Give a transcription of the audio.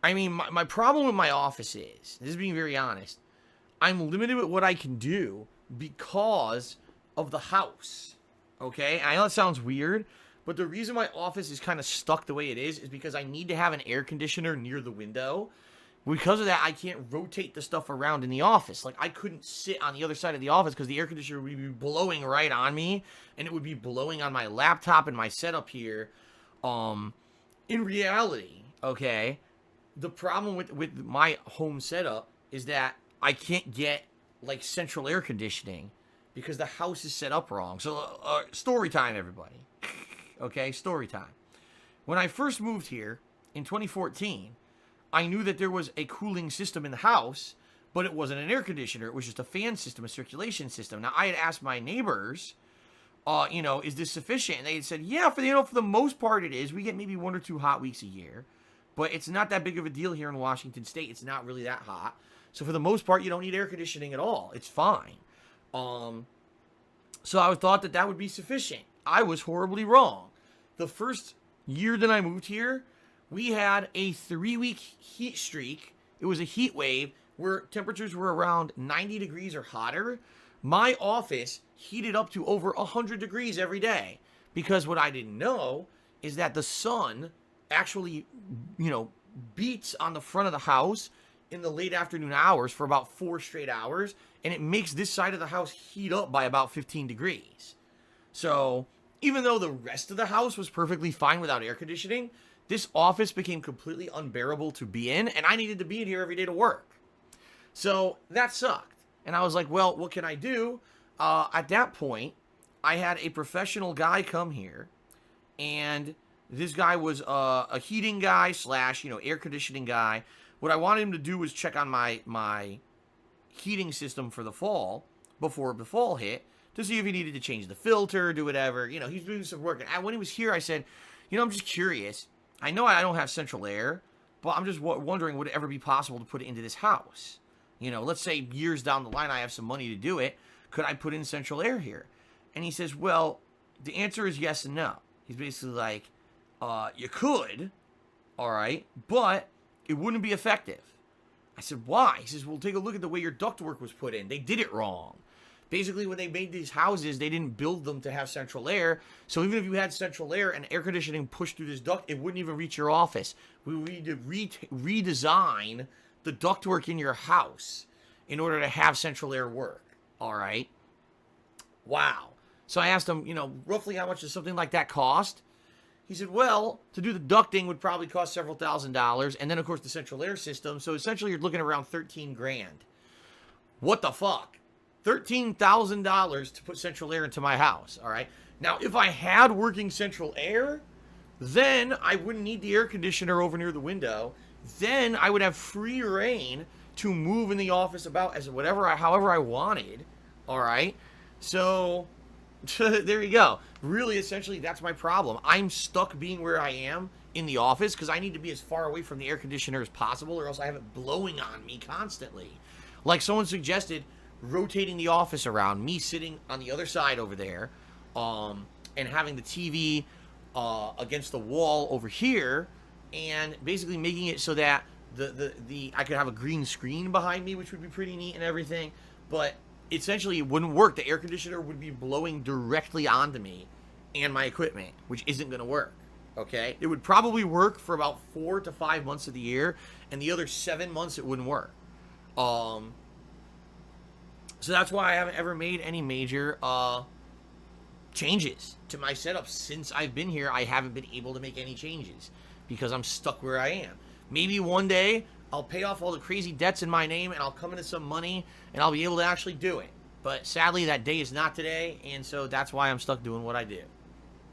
I mean, my problem with my office is, this is being very honest, I'm limited with what I can do because of the house. Okay? I know it sounds weird, but the reason my office is kind of stuck the way it is because I need to have an air conditioner near the window. Because of that, I can't rotate the stuff around in the office. Like, I couldn't sit on the other side of the office because the air conditioner would be blowing right on me, and it would be blowing on my laptop and my setup here. In reality, okay, the problem with my home setup is that I can't get, like, central air conditioning because the house is set up wrong. So, story time, everybody. Okay, story time. When I first moved here in 2014, I knew that there was a cooling system in the house, but it wasn't an air conditioner. It was just a fan system, a circulation system. Now, I had asked my neighbors, is this sufficient? And they had said, yeah, for the most part it is. We get maybe 1 or 2 hot weeks a year, but it's not that big of a deal here in Washington State. It's not really that hot. So for the most part, you don't need air conditioning at all. It's fine. So I thought that would be sufficient. I was horribly wrong. The first year that I moved here, we had a 3-week heat streak. It was a heat wave where temperatures were around 90 degrees or hotter. My office heated up to over 100 degrees every day because what I didn't know is that the sun actually, beats on the front of the house in the late afternoon hours for about 4 straight hours, and it makes this side of the house heat up by about 15 degrees. So even though the rest of the house was perfectly fine without air conditioning, this office became completely unbearable to be in, and I needed to be in here every day to work. So that sucked. And I was like, well, what can I do? At that point, I had a professional guy come here, and this guy was a heating guy / air conditioning guy. What I wanted him to do was check on my heating system for the fall, before the fall hit, to see if he needed to change the filter, do whatever. He's doing some work. And when he was here, I said, I'm just curious. I know I don't have central air, but I'm just wondering, would it ever be possible to put it into this house? Let's say years down the line, I have some money to do it. Could I put in central air here? And he says, well, the answer is yes and no. He's basically like, you could, all right, but it wouldn't be effective. I said, why? He says, well, take a look at the way your ductwork was put in. They did it wrong. Basically, when they made these houses, they didn't build them to have central air. So even if you had central air and air conditioning pushed through this duct, it wouldn't even reach your office. We need to redesign the ductwork in your house in order to have central air work. All right. Wow. So I asked him, roughly how much does something like that cost? He said, well, to do the ducting would probably cost several $1,000s. And then, of course, the central air system. So essentially, you're looking at around $13,000. What the fuck? $13,000 to put central air into my house, all right? Now, if I had working central air, then I wouldn't need the air conditioner over near the window. Then I would have free reign to move in the office about as however I wanted, all right? So, there you go. Really, essentially, that's my problem. I'm stuck being where I am in the office because I need to be as far away from the air conditioner as possible, or else I have it blowing on me constantly. Like someone suggested, rotating the office around, me sitting on the other side over there, and having the TV against the wall over here, and basically making it so that I could have a green screen behind me, which would be pretty neat and everything, but essentially it wouldn't work. The air conditioner would be blowing directly onto me and my equipment, which isn't going to work. Okay? It would probably work for about 4 to 5 months of the year, and the other 7 months it wouldn't work. So that's why I haven't ever made any major changes to my setup. Since I've been here, I haven't been able to make any changes because I'm stuck where I am. Maybe one day I'll pay off all the crazy debts in my name and I'll come into some money and I'll be able to actually do it. But sadly, that day is not today, and so that's why I'm stuck doing what I do.